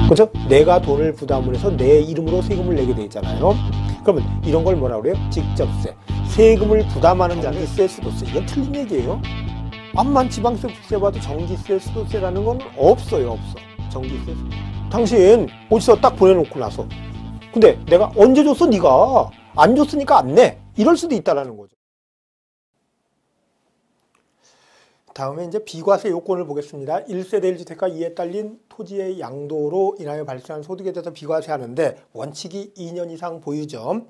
그렇죠? 내가 돈을 부담을 해서 내 이름으로 세금을 내게 돼 있잖아요. 그러면 이런 걸 뭐라 그래요? 직접세. 세금을 부담하는 전기세, 수도세. 이건 틀린 얘기예요. 암만 지방세, 국세 봐도 전기세, 수도세라는 건 없어요. 없어. 전기세. 당신 어디서 딱 보내놓고 나서 근데 내가 언제 줬어? 네가 안 줬으니까 안 내. 이럴 수도 있다는 거죠. 다음에 이제 비과세 요건을 보겠습니다. 1세대 1주택과 이에 딸린 토지의 양도로 인하여 발생한 소득에 대해서 비과세하는데 원칙이 2년 이상 보유죠.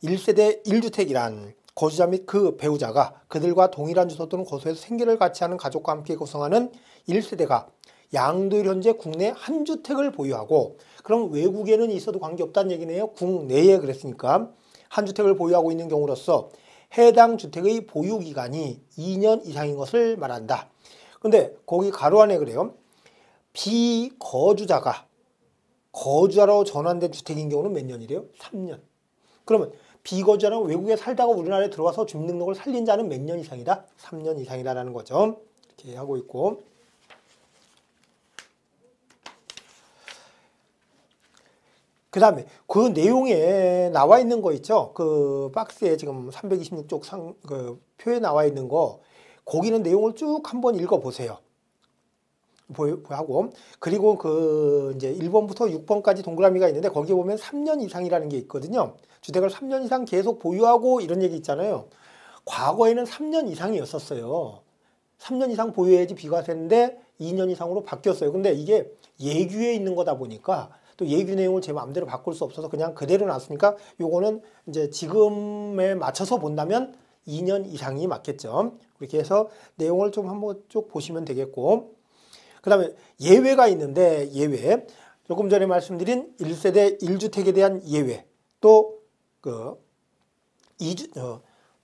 1세대 1주택이란 거주자 및 그 배우자가 그들과 동일한 주소 또는 거소에서 생계를 같이 하는 가족과 함께 구성하는 1세대가 양도일 현재 국내 한 주택을 보유하고, 그럼 외국에는 있어도 관계없다는 얘기네요. 국내에 그랬으니까 한 주택을 보유하고 있는 경우로서 해당 주택의 보유기간이 2년 이상인 것을 말한다. 근데 거기 가로 안에 그래요. 비거주자가 거주자로 전환된 주택인 경우는 몇 년이래요? 3년. 그러면 비거주자는 외국에 살다가 우리나라에 들어와서 주민등록을 살린 자는 몇 년 이상이다? 3년 이상이다라는 거죠. 이렇게 하고 있고. 그 다음에 그 내용에 나와 있는 거 있죠? 그 박스에 지금 326쪽 그 표에 나와 있는 거, 거기는 내용을 쭉 한번 읽어보세요. 하고, 그리고 그 이제 1번부터 6번까지 동그라미가 있는데 거기에 보면 3년 이상이라는 게 있거든요. 주택을 3년 이상 계속 보유하고 이런 얘기 있잖아요. 과거에는 3년 이상이었었어요. 3년 이상 보유해야지 비과세인데 2년 이상으로 바뀌었어요. 근데 이게 예규에 있는 거다 보니까 또 예규 내용을 제 마음대로 바꿀 수 없어서 그냥 그대로 놨으니까 요거는 이제 지금에 맞춰서 본다면 2년 이상이 맞겠죠. 그렇게 해서 내용을 좀 한번 쭉 보시면 되겠고, 그 다음에 예외가 있는데, 예외 조금 전에 말씀드린 1세대 1주택에 대한 예외, 또 그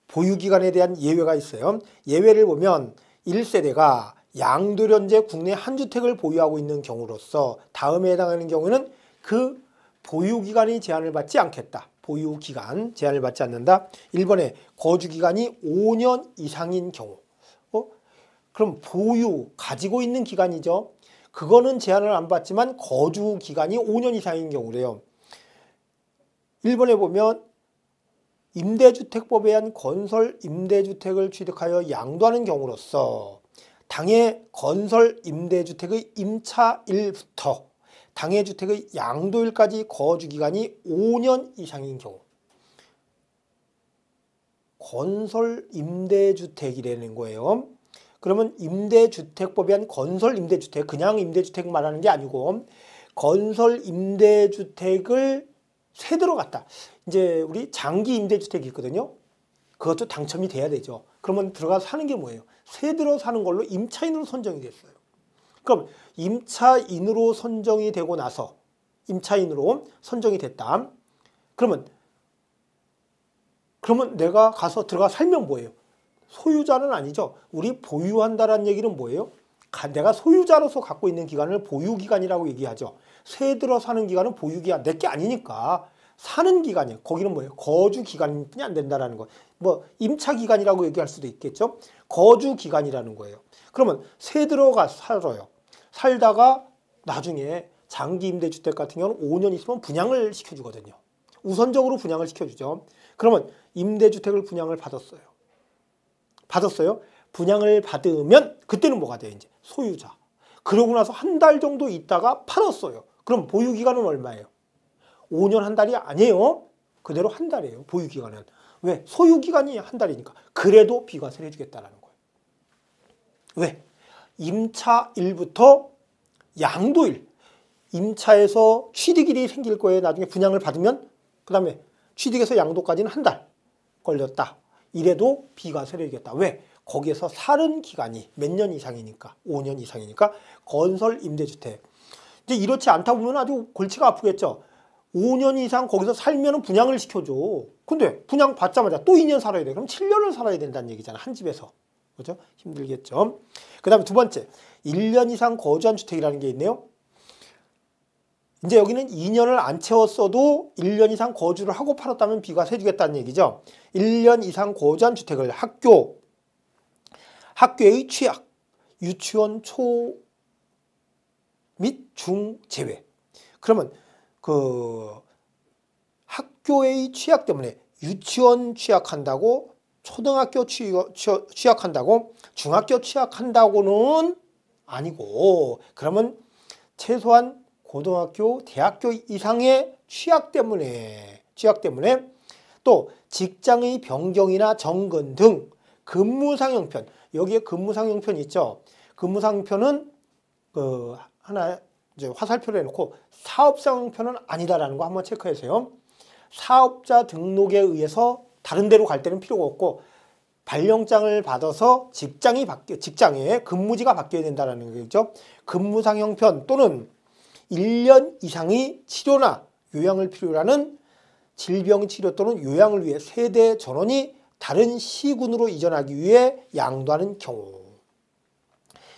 보유기간에 대한 예외가 있어요. 예외를 보면 1세대가 양도일 현재 국내 한 주택을 보유하고 있는 경우로서 다음에 해당하는 경우는 그 보유기간이 제한을 받지 않겠다. 보유기간 제한을 받지 않는다. 1번에 거주기간이 5년 이상인 경우. 그럼 보유, 가지고 있는 기간이죠. 그거는 제한을 안 받지만 거주기간이 5년 이상인 경우래요. 1번에 보면 임대주택법에 의한 건설 임대주택을 취득하여 양도하는 경우로서 당해 건설 임대주택의 임차일부터 당해 주택의 양도일까지 거주기간이 5년 이상인 경우. 건설 임대주택이라는 거예요. 그러면 임대주택법에 의한 건설 임대주택, 그냥 임대주택 말하는 게 아니고 건설 임대주택을 새 들어갔다. 이제 우리 장기 임대주택이 있거든요. 그것도 당첨이 돼야 되죠. 그러면 들어가서 사는 게 뭐예요? 새 들어 사는 걸로 임차인으로 선정이 됐어요. 그럼 임차인으로 선정이 되고 나서 임차인으로 선정이 됐다. 그러면 내가 가서 들어가 살면 뭐예요? 소유자는 아니죠. 우리 보유한다라는 얘기는 뭐예요? 내가 소유자로서 갖고 있는 기간을 보유기간이라고 얘기하죠. 새 들어 사는 기간은 보유기간, 내 게 아니니까 사는 기간이에요. 거기는 뭐예요? 거주기간뿐이 안 된다라는 거. 뭐 임차기간이라고 얘기할 수도 있겠죠. 거주기간이라는 거예요. 그러면 새 들어가 살아요. 살다가 나중에 장기 임대주택 같은 경우는 5년 있으면 분양을 시켜주거든요. 우선적으로 분양을 시켜주죠. 그러면 임대주택을 분양을 받았어요. 분양을 받으면 그때는 뭐가 돼요? 이제 소유자. 그러고 나서 한 달 정도 있다가 팔았어요. 그럼 보유기간은 얼마예요? 5년 한 달이 아니에요. 그대로 한 달이에요. 보유기간은. 왜? 소유기간이 한 달이니까. 그래도 비과세를 해주겠다는 거예요. 왜? 임차일부터 양도일. 임차에서 취득일이 생길 거예요. 나중에 분양을 받으면. 그 다음에 취득에서 양도까지는 한 달 걸렸다. 이래도 비과세를 해주겠다. 왜? 거기에서 사는 기간이 몇 년 이상이니까, 5년 이상이니까 건설 임대주택. 이제 이렇지 않다 보면 아주 골치가 아프겠죠. 5년 이상 거기서 살면 분양을 시켜줘. 근데 분양 받자마자 또 2년 살아야 돼. 그럼 7년을 살아야 된다는 얘기잖아. 한 집에서. 그죠? 힘들겠죠. 그 다음에 두 번째, 1년 이상 거주한 주택이라는 게 있네요. 이제 여기는 2년을 안 채웠어도 1년 이상 거주를 하고 팔았다면 비과세 해주겠다는 얘기죠. 1년 이상 거주한 주택을 학교의 취약, 유치원 초 및 중 제외. 그러면 그 학교의 취약 때문에 유치원 취약한다고, 초등학교 취약한다고, 중학교 취약한다고는 아니고, 그러면 최소한 고등학교, 대학교 이상의 취약 때문에 또 직장의 변경이나 정근 등 근무상형편, 여기에 근무상형편 있죠. 근무상형편은 그 하나 이제 화살표를 해놓고 사업상형편은 아니다라는 거 한번 체크해주세요. 사업자 등록에 의해서 다른 데로 갈 때는 필요가 없고, 발령장을 받아서 직장의 근무지가 바뀌어야 된다는 거죠. 근무상형편 또는 1년 이상의 치료나 요양을 필요로 하는 질병 치료 또는 요양을 위해 세대 전원이 다른 시군으로 이전하기 위해 양도하는 경우.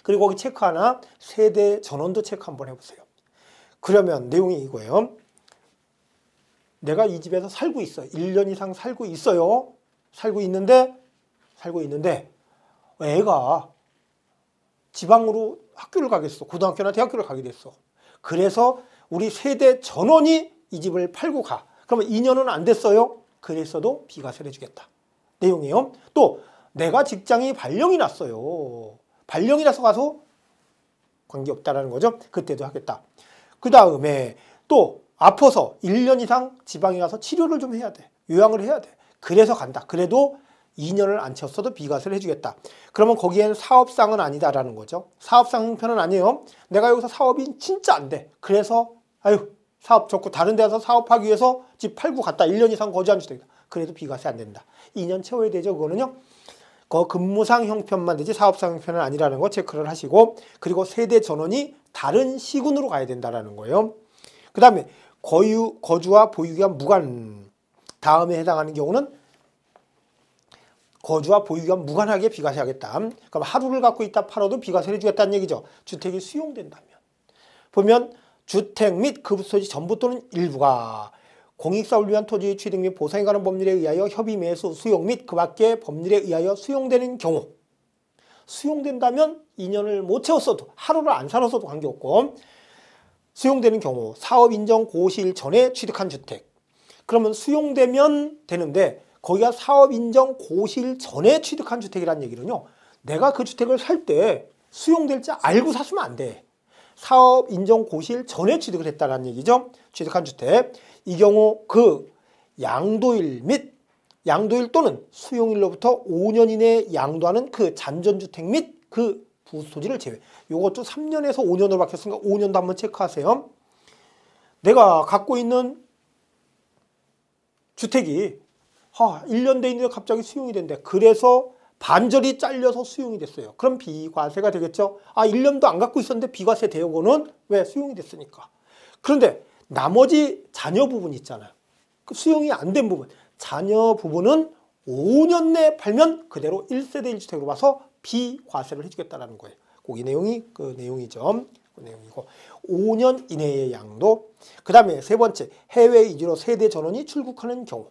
그리고 거기 체크 하나, 세대 전원도 체크 한번 해보세요. 그러면 내용이 이거예요. 내가 이 집에서 살고 있어. 1년 이상 살고 있어요. 살고 있는데 애가 지방으로 학교를 가겠어. 고등학교나 대학교를 가게 됐어. 그래서 우리 세대 전원이 이 집을 팔고 가. 그러면 2년은 안 됐어요. 그랬어도 비과세를 해주겠다. 내용이에요. 또 내가 직장이 발령이 났어요. 발령이 나서 가서 관계없다라는 거죠. 그때도 하겠다. 그 다음에 또 아파서 1년 이상 지방에 가서 치료를 좀 해야 돼. 요양을 해야 돼. 그래서 간다. 그래도 2년을 안 채웠어도 비과세를 해주겠다. 그러면 거기엔 사업상은 아니다라는 거죠. 사업상 형편은 아니에요. 내가 여기서 사업이 진짜 안 돼. 그래서 사업 접고 다른 데서 사업하기 위해서 집 팔고 갔다. 1년 이상 거주한 주택이다. 그래도 비과세 안 된다. 2년 채워야 되죠. 그거는요. 그 근무상 형편만 되지 사업상 형편은 아니라는 거 체크를 하시고, 그리고 세대 전원이 다른 시군으로 가야 된다라는 거예요. 그 다음에 거주와 보유기간 무관, 다음에 해당하는 경우는 거주와 보유기간 무관하게 비과세하겠다. 그럼 하루를 갖고 있다 팔아도 비과세를 해주겠다는 얘기죠. 주택이 수용된다면. 보면 주택 및 그 부서지 전부 또는 일부가 공익사업을 위한 토지 취득 및 보상에 관한 법률에 의하여 협의 매수 수용 및 그 밖의 법률에 의하여 수용되는 경우, 수용된다면 2년을 못 채웠어도, 하루를 안 살았어도 관계없고, 수용되는 경우 사업 인정 고시일 전에 취득한 주택. 그러면 수용되면 되는데 거기가 사업 인정 고시일 전에 취득한 주택이라는 얘기는요, 내가 그 주택을 살 때 수용될지 알고 샀으면 안 돼. 사업 인정 고시일 전에 취득을 했다는 얘기죠. 취득한 주택. 이 경우 그 양도일 또는 수용일로부터 5년 이내에 양도하는 그 잔존주택 및 그 부소지를 제외. 요것도 3년에서 5년으로 바뀌었으니까 5년도 한번 체크하세요. 내가 갖고 있는 주택이 1년 돼 있는데 갑자기 수용이 된대. 그래서 반절이 잘려서 수용이 됐어요. 그럼 비과세가 되겠죠. 1년도 안 갖고 있었는데 비과세 돼요. 그거는 왜? 수용이 됐으니까. 그런데 나머지 자녀 부분 있잖아요. 그 수용이 안 된 부분. 자녀 부분은 5년 내에 팔면 그대로 1세대 1주택으로 봐서 비과세를 해주겠다는 거예요. 이 내용이 그 내용이죠. 그 내용이고 5년 이내의 양도. 그 다음에 세 번째, 해외 이주로 세대 전원이 출국하는 경우.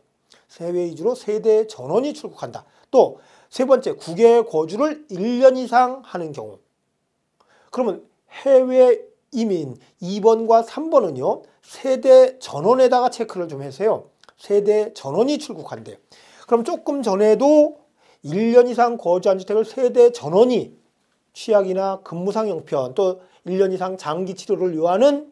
해외 이주로 세대 전원이 출국한다. 또 세 번째, 국외 거주를 1년 이상 하는 경우. 그러면 해외 이민 2번과 3번은요. 세대 전원에다가 체크를 좀 해서요. 세대 전원이 출국한대요. 그럼 조금 전에도 1년 이상 거주한 주택을 세대 전원이 취약이나 근무상 형편, 또 1년 이상 장기 치료를 요하는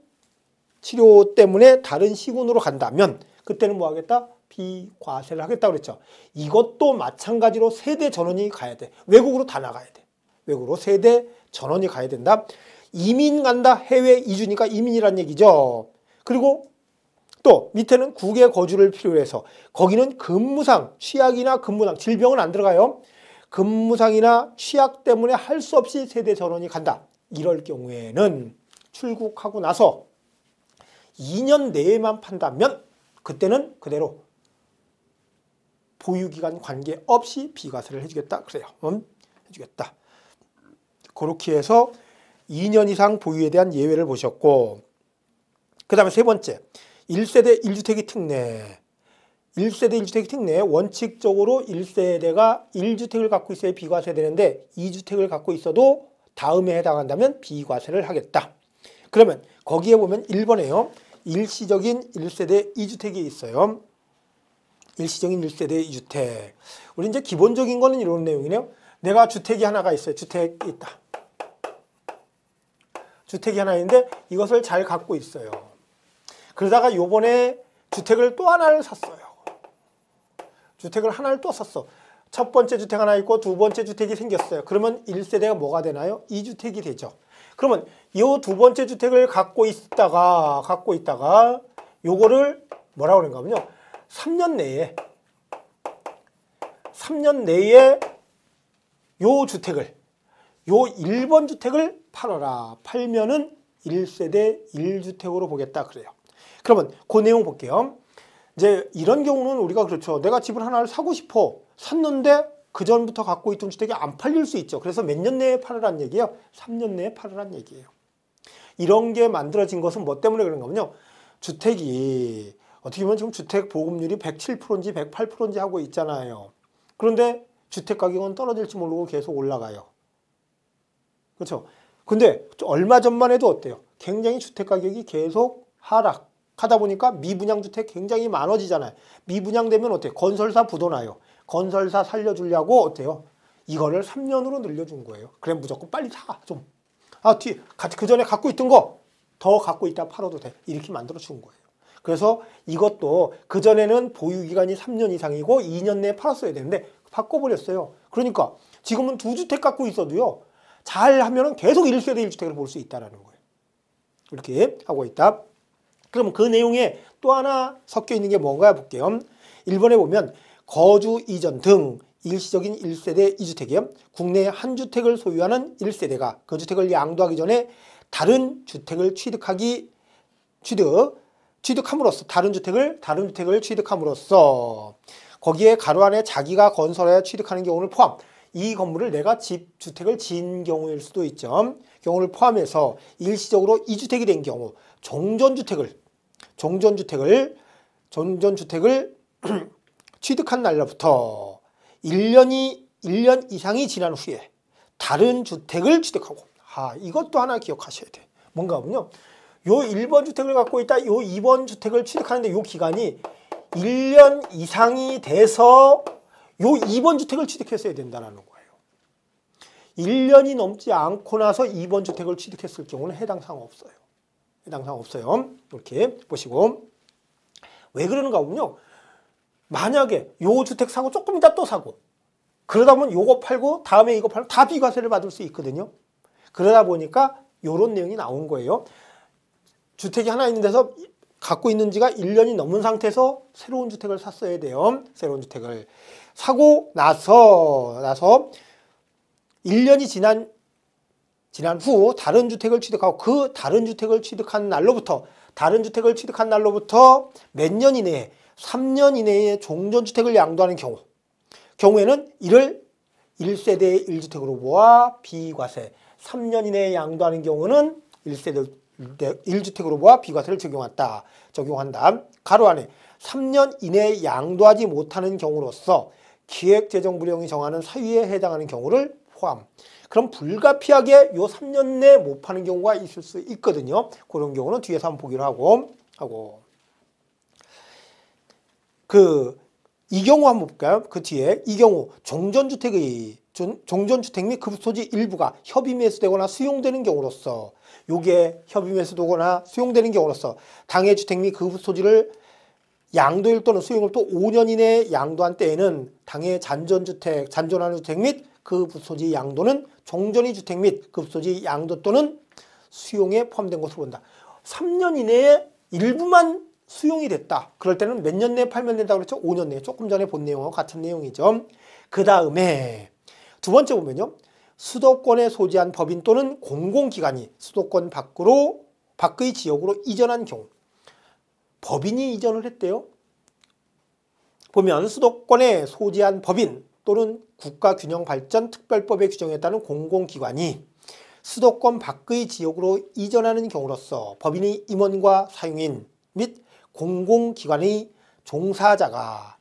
치료 때문에 다른 시군으로 간다면 그때는 뭐 하겠다? 비과세를 하겠다고 그랬죠. 이것도 마찬가지로 세대 전원이 가야 돼. 외국으로 다 나가야 돼. 외국으로 세대 전원이 가야 된다. 이민 간다. 해외 이주니까 이민이란 얘기죠. 그리고 또 밑에는 국외 거주를 필요로 해서 거기는 근무상, 취약이나 근무상, 질병은 안 들어가요. 근무상이나 취약 때문에 할 수 없이 세대 전원이 간다. 이럴 경우에는 출국하고 나서 2년 내에만 판다면 그때는 그대로 보유기간 관계없이 비과세를 해주겠다. 그래요. 해주겠다. 그렇게 해서 2년 이상 보유에 대한 예외를 보셨고, 그 다음에 세 번째, 1세대 1주택이 특례. 1세대 1주택이 특례. 원칙적으로 1세대가 1주택을 갖고 있어야 비과세 되는데 2주택을 갖고 있어도 다음에 해당한다면 비과세를 하겠다. 그러면 거기에 보면 1번에요. 일시적인 1세대 2주택이 있어요. 일시적인 1세대 2주택. 우리 이제 기본적인 거는 이런 내용이네요. 내가 주택이 하나가 있어요. 주택이 있다. 주택이 하나 있는데 이것을 잘 갖고 있어요. 그러다가 요번에 주택을 또 하나를 샀어요. 주택을 하나를 또 샀어. 첫 번째 주택 하나 있고 두 번째 주택이 생겼어요. 그러면 1세대가 뭐가 되나요? 2주택이 되죠. 그러면 이 두 번째 주택을 갖고 있다가 요거를 뭐라고 그러는가 하면요. 3년 내에 요 주택을 요 1번 주택을 팔아라. 팔면은 1세대 1주택으로 보겠다 그래요. 그러면 그 내용 볼게요. 이제 이런 경우는 우리가 그렇죠. 내가 집을 하나를 사고 싶어. 샀는데 그 전부터 갖고 있던 주택이 안 팔릴 수 있죠. 그래서 몇 년 내에 팔으란 얘기예요? 3년 내에 팔으란 얘기예요. 이런 게 만들어진 것은 뭐 때문에 그런가 하면요. 주택이 어떻게 보면 지금 주택 보급률이 107%인지 108%인지 하고 있잖아요. 그런데 주택 가격은 떨어질지 모르고 계속 올라가요. 그렇죠? 근데 얼마 전만 해도 어때요? 굉장히 주택 가격이 계속 하락하다 보니까 미분양 주택 굉장히 많아지잖아요. 미분양되면 어때요? 건설사 부도나요. 건설사 살려주려고 어때요? 이거를 3년으로 늘려준 거예요. 그래 무조건 빨리 사. 좀. 뒤에 그 전에 갖고 있던 거 더 갖고 있다 팔아도 돼. 이렇게 만들어 준 거예요. 그래서 이것도 그전에는 보유기간이 3년 이상이고 2년 내에 팔았어야 되는데 바꿔버렸어요. 그러니까 지금은 2주택 갖고 있어도요. 잘 하면은 계속 1세대 1주택을 볼 수 있다는 거예요. 이렇게 하고 있다. 그럼 그 내용에 또 하나 섞여 있는 게 뭔가 볼게요. 1번에 보면 거주 이전 등 일시적인 1세대 2주택이요. 국내에 한 주택을 소유하는 1세대가 그 주택을 양도하기 전에 다른 주택을 취득함으로써 다른 주택을 취득함으로써 거기에 가로 안에 자기가 건설하여 취득하는 경우를 포함. 이 건물을 내가 주택을 지은 경우일 수도 있죠. 경우를 포함해서 일시적으로 2주택이 된 경우 종전주택을 취득한 날로부터 1년 이상이 지난 후에 다른 주택을 취득하고 이것도 하나 기억하셔야 돼. 뭔가 하면요. 요 1번 주택을 갖고 있다. 요 2번 주택을 취득하는데 요 기간이 1년 이상이 돼서 요 2번 주택을 취득했어야 된다는 거예요. 1년이 넘지 않고 나서 2번 주택을 취득했을 경우는 해당 사항 없어요. 이렇게 보시고. 왜 그러는가 하면요. 만약에 요 주택 사고 조금 이따 또 사고 그러다 보면 요거 팔고 다음에 이거 팔고 다 비과세를 받을 수 있거든요. 그러다 보니까 요런 내용이 나온 거예요. 주택이 하나 있는 데서 갖고 있는 지가 1년이 넘은 상태에서 새로운 주택을 샀어야 돼요. 새로운 주택을 사고 나서 1년이 지난 후 다른 주택을 취득하고 그 다른 주택을 취득한 날로부터 몇 년 이내에 3년 이내에 종전주택을 양도하는 경우에는 이를 1세대 1주택으로 보아 비과세 3년 이내에 양도하는 경우는 1세대 1주택으로 보아 비과세를 적용한다. 가로 안에 3년 이내에 양도하지 못하는 경우로서 기획재정부령이 정하는 사유에 해당하는 경우를 포함. 그럼 불가피하게 요 3년 내에 못 파는 경우가 있을 수 있거든요. 그런 경우는 뒤에서 한번 보기로 하고. 이 경우 한번 볼까요? 그 뒤에 이 경우 종전주택 및 급소지 일부가 협의 매수되거나 수용되는 경우로서 요게 협의 매수되거나 수용되는 경우로서 당해 주택 및 급소지를 양도일 또는 수용을 또 5년 이내에 양도한 때에는 당해 잔존하는 주택 및 급소지 양도는 종전이 주택 및 급소지 양도 또는 수용에 포함된 것으로 본다. 3년 이내에 일부만 수용이 됐다. 그럴 때는 몇 년 내에 팔면 된다고 그랬죠? 5년 내에. 조금 전에 본 내용과 같은 내용이죠. 그 다음에 두 번째 보면요. 수도권에 소지한 법인 또는 공공기관이 수도권 밖의 지역으로 이전한 경우. 법인이 이전을 했대요. 보면 수도권에 소지한 법인 또는 국가균형발전특별법의 규정에 따른 공공기관이 수도권 밖의 지역으로 이전하는 경우로서 법인의 임원과 사용인 및 공공기관의 종사자가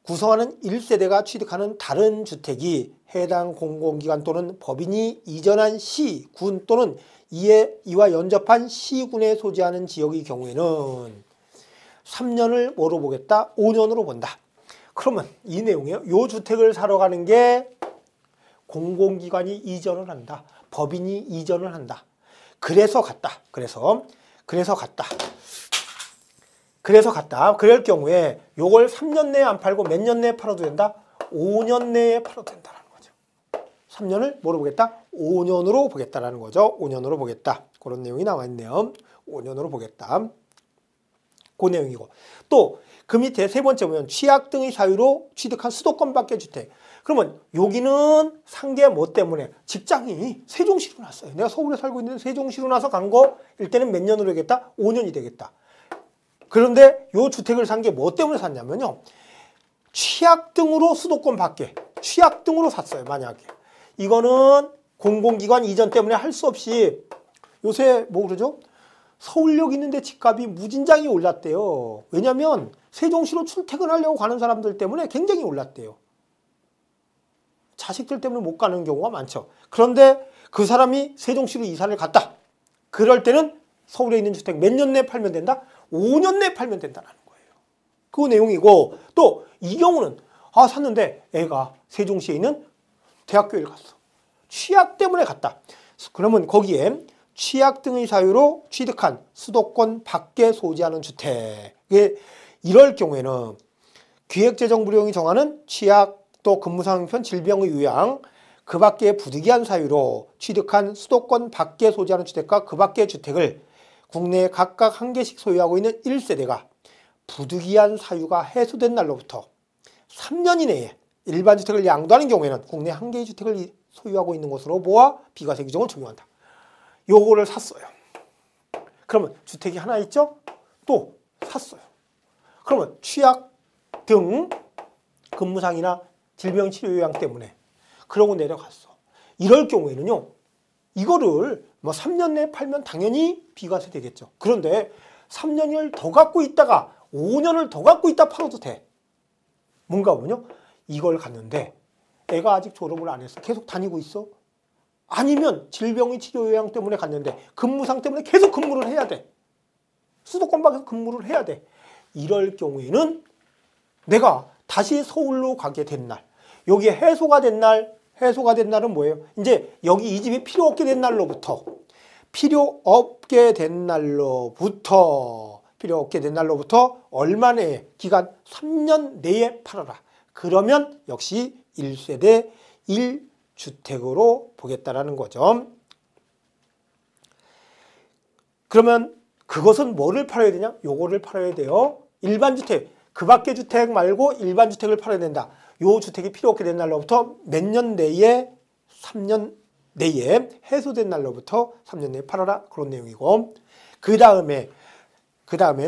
구성하는 1세대가 취득하는 다른 주택이 해당 공공기관 또는 법인이 이전한 시, 군 또는 이와 연접한 시군에 소재하는 지역의 경우에는 3년을 뭐로 보겠다? 5년으로 본다. 그러면 이 내용이에요. 이 주택을 사러 가는 게 공공기관이 이전을 한다. 법인이 이전을 한다. 그래서 갔다. 그래서 갔다. 그럴 경우에 요걸 3년 내에 안 팔고 몇 년 내에 팔아도 된다? 5년 내에 팔아도 된다는 거죠. 3년을 뭐로 보겠다? 5년으로 보겠다라는 거죠. 5년으로 보겠다. 그런 내용이 나와 있네요. 5년으로 보겠다. 그 내용이고. 또 그 밑에 세 번째 보면 취약 등의 사유로 취득한 수도권 밖의 주택. 그러면 여기는 상계 뭐 때문에? 직장이 세종시로 났어요. 내가 서울에 살고 있는데 세종시로 나서 간 거 일단은 몇 년으로 되겠다? 5년이 되겠다. 그런데 이 주택을 산 게 뭐 때문에 샀냐면요. 취약 등으로 수도권 밖에, 취약 등으로 샀어요. 만약에. 이거는 공공기관 이전 때문에 할 수 없이 요새 뭐 그러죠? 서울역 있는데 집값이 무진장이 올랐대요. 왜냐면 세종시로 출퇴근하려고 가는 사람들 때문에 굉장히 올랐대요. 자식들 때문에 못 가는 경우가 많죠. 그런데 그 사람이 세종시로 이사를 갔다. 그럴 때는 서울에 있는 주택 몇 년 내에 팔면 된다? 5년 내에 팔면 된다는 거예요. 그 내용이고 또 이 경우는 샀는데 애가 세종시에 있는 대학교를 갔어. 취약 때문에 갔다. 그러면 거기에 취약 등의 사유로 취득한 수도권 밖에 소지하는 주택에 이럴 경우에는 기획재정부령이 정하는 취약 또 근무상편 질병의 요양 그 밖에 부득이한 사유로 취득한 수도권 밖에 소지하는 주택과 그 밖의 주택을 국내에 각각 한 개씩 소유하고 있는 1세대가 부득이한 사유가 해소된 날로부터 3년 이내에 일반 주택을 양도하는 경우에는 국내 한 개의 주택을 소유하고 있는 것으로 보아 비과세 규정을 적용한다. 요거를 샀어요. 그러면 주택이 하나 있죠? 또 샀어요. 그러면 취약 등 근무상이나 질병치료 요양 때문에 그러고 내려갔어. 이럴 경우에는요. 이거를 뭐 3년 내에 팔면 당연히 비과세 되겠죠. 그런데 3년을 더 갖고 있다가 5년을 더 갖고 있다 팔아도 돼. 뭔가 보면요. 이걸 갔는데 애가 아직 졸업을 안 했어. 계속 다니고 있어. 아니면 질병의 치료 요양 때문에 갔는데 근무상 때문에 계속 근무를 해야 돼. 수도권 밖에서 근무를 해야 돼. 이럴 경우에는 내가 다시 서울로 가게 된 날, 여기에 해소가 된 날은 뭐예요? 이제 여기 이 집이 필요 없게 된 날로부터 얼마 내에 기간 3년 내에 팔아라. 그러면 역시 1세대 1주택으로 보겠다라는 거죠. 그러면 그것은 뭐를 팔아야 되냐? 요거를 팔아야 돼요. 일반 주택, 그 밖의 주택 말고 일반 주택을 팔아야 된다. 요 주택이 필요 없게 된 날로부터 몇 년 내에 3년 내에 해소된 날로부터 3년 내에 팔아라. 그런 내용이고 그 다음에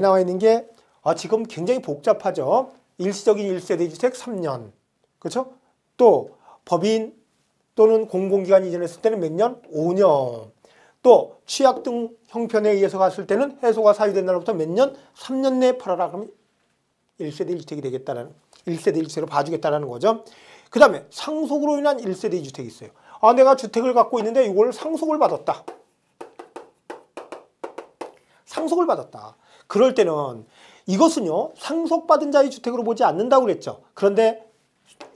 나와 있는 게 지금 굉장히 복잡하죠. 일시적인 1세대 주택 3년. 그렇죠? 또 법인 또는 공공기관 이전했을 때는 몇 년? 5년. 또 취약 등 형편에 의해서 갔을 때는 해소가 사유된 날로부터 몇 년? 3년 내에 팔아라. 그러면 1세대 1주택이 되겠다는 1세대 1주택으로 봐주겠다는 거죠. 그 다음에 상속으로 인한 1세대 2주택이 있어요. 내가 주택을 갖고 있는데 이걸 상속을 받았다. 상속을 받았다. 그럴 때는 이것은요. 상속받은 자의 주택으로 보지 않는다고 그랬죠. 그런데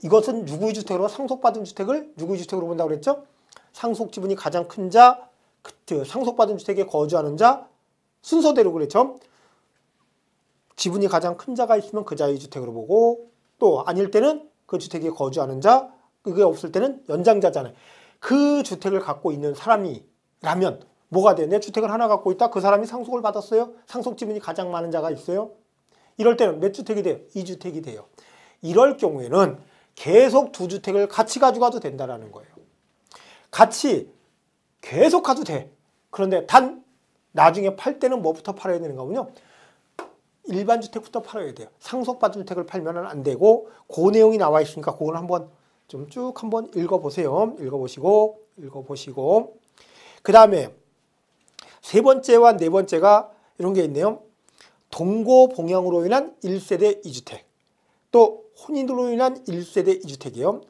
이것은 누구의 주택으로 상속받은 주택을 누구의 주택으로 본다고 그랬죠? 상속 지분이 가장 큰 자, 상속받은 주택에 거주하는 자 순서대로 그랬죠. 지분이 가장 큰 자가 있으면 그 자의 주택으로 보고 또 아닐 때는 그 주택에 거주하는 자, 그게 없을 때는 연장자잖아요. 그 주택을 갖고 있는 사람이라면 뭐가 돼? 내 주택을 하나 갖고 있다. 그 사람이 상속을 받았어요. 상속 지분이 가장 많은 자가 있어요. 이럴 때는 몇 주택이 돼요? 2주택이 돼요. 이럴 경우에는 계속 2주택을 같이 가져가도 된다는 거예요. 같이 계속 가도 돼. 그런데 단 나중에 팔 때는 뭐부터 팔아야 되는가 보면요. 일반 주택부터 팔아야 돼요. 상속받은 주택을 팔면 안 되고 그 내용이 나와 있으니까 그걸 한번 좀 쭉 한번 읽어보세요. 읽어보시고 그 다음에 세 번째와 네 번째가 이런 게 있네요. 동고 봉양으로 인한 1세대 2주택. 또 혼인으로 인한 1세대 2주택이에요.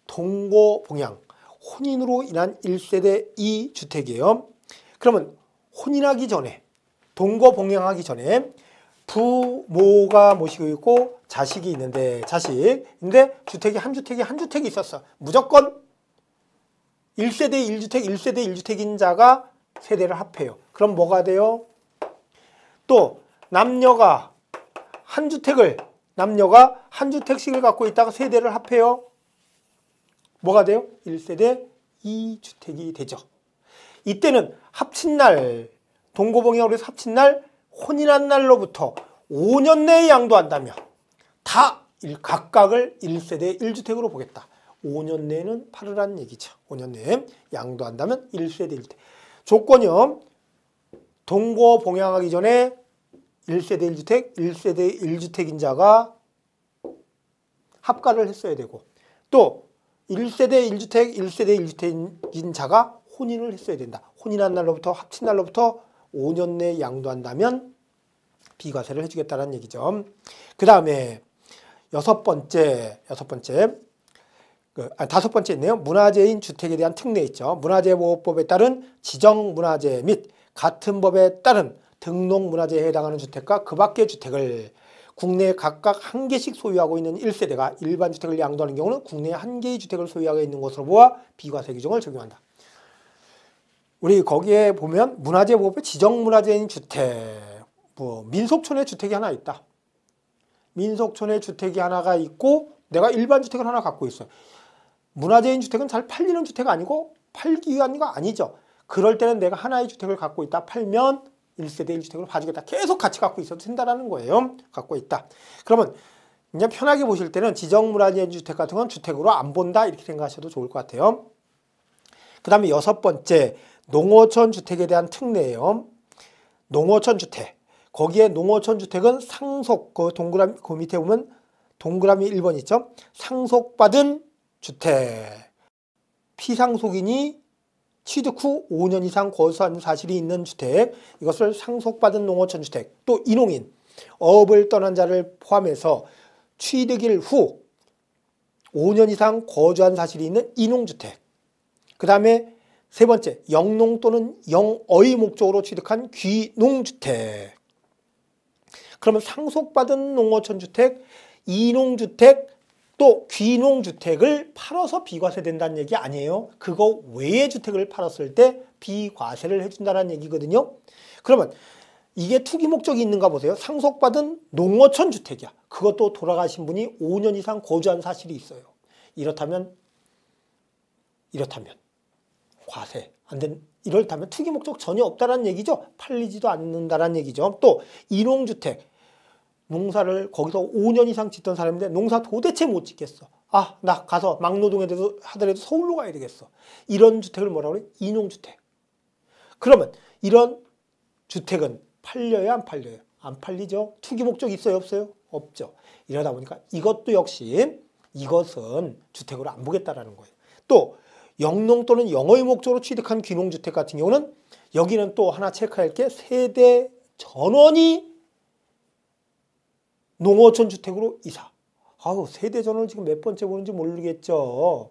동거봉양, 혼인으로 인한 1세대 2주택이에요. 그러면 혼인하기 전에, 동거봉양하기 전에 부모가 모시고 있고 자식이 있는데, 주택이 한 주택이 있었어. 무조건 1세대 1주택, 1세대 1주택인 자가 세대를 합해요. 그럼 뭐가 돼요? 또 남녀가 한 주택씩을 갖고 있다가 세대를 합해요. 뭐가 돼요? 1세대 2주택이 되죠. 이때는 합친 날, 동거봉양으로 해서 합친 날, 혼인한 날로부터 5년 내에 양도한다면 다 각각을 1세대 1주택으로 보겠다. 5년 내에는 팔으라는 얘기죠. 5년 내에 양도한다면 1세대 1주택. 조건이요. 동거봉양하기 전에 1세대 1주택, 1세대 1주택인 자가 합가를 했어야 되고, 또 1세대 1주택, 1세대 1주택인 자가 혼인을 했어야 된다. 혼인한 날로부터, 합친 날로부터 5년 내에 양도한다면 비과세를 해주겠다는 얘기죠. 그 다음에 다섯 번째 있네요. 문화재인 주택에 대한 특례 있죠. 문화재보호법에 따른 지정문화재 및 같은 법에 따른 등록문화재에 해당하는 주택과 그 밖의 주택을 국내에 각각 한 개씩 소유하고 있는 1세대가 일반 주택을 양도하는 경우는 국내에 한 개의 주택을 소유하고 있는 것으로 보아 비과세 규정을 적용한다. 우리 거기에 보면 문화재보호법에 지정문화재인 주택, 민속촌에 주택이 하나 있다. 민속촌에 주택이 하나가 있고 내가 일반 주택을 하나 갖고 있어요. 문화재인 주택은 잘 팔리는 주택이 아니고 팔기 위한 거 아니죠. 그럴 때는 내가 하나의 주택을 갖고 있다. 팔면 1세대 1주택으로 봐주겠다. 계속 같이 갖고 있어도 된다는 거예요. 갖고 있다. 그러면 그냥 편하게 보실 때는 지정문화재인 주택 같은 건 주택으로 안 본다. 이렇게 생각하셔도 좋을 것 같아요. 그 다음에 여섯 번째, 농어촌 주택에 대한 특례예요. 농어촌 주택. 거기에 농어촌 주택은 상속, 그 밑에 보면 동그라미 1번 있죠. 상속받은 주택. 피상속인이 취득 후 5년 이상 거주한 사실이 있는 주택, 이것을 상속받은 농어촌 주택. 또 인홍인, 어업을 떠난 자를 포함해서 취득일 후 5년 이상 거주한 사실이 있는 인홍주택. 그 다음에 세 번째, 영농 또는 영어의 목적으로 취득한 귀농주택. 그러면 상속받은 농어촌 주택, 인홍주택, 또 귀농주택을 팔아서 비과세 된다는 얘기 아니에요. 그거 외의 주택을 팔았을 때 비과세를 해준다는 얘기거든요. 그러면 이게 투기 목적이 있는가 보세요. 상속받은 농어촌 주택이야. 그것도 돌아가신 분이 5년 이상 거주한 사실이 있어요. 이렇다면 과세 안 된, 이렇다면 투기 목적 전혀 없다는 얘기죠. 팔리지도 않는다는 얘기죠. 또 인홍주택. 농사를 거기서 5년 이상 짓던 사람인데 농사 도대체 못 짓겠어. 아, 나 가서 막노동에 하더라도 서울로 가야 되겠어. 이런 주택을 뭐라고 그래? 인홍주택. 그러면 이런 주택은 팔려요, 안 팔려요? 안 팔리죠. 투기 목적이 있어요, 없어요? 없죠. 이러다 보니까 이것도 역시 이것은 주택으로 안 보겠다라는 거예요. 또 영농 또는 영어의 목적으로 취득한 귀농주택 같은 경우는 여기는 또 하나 체크할 게 세대 전원이 농어촌 주택으로 이사. 아우, 세대 전원을 지금 몇 번째 보는지 모르겠죠.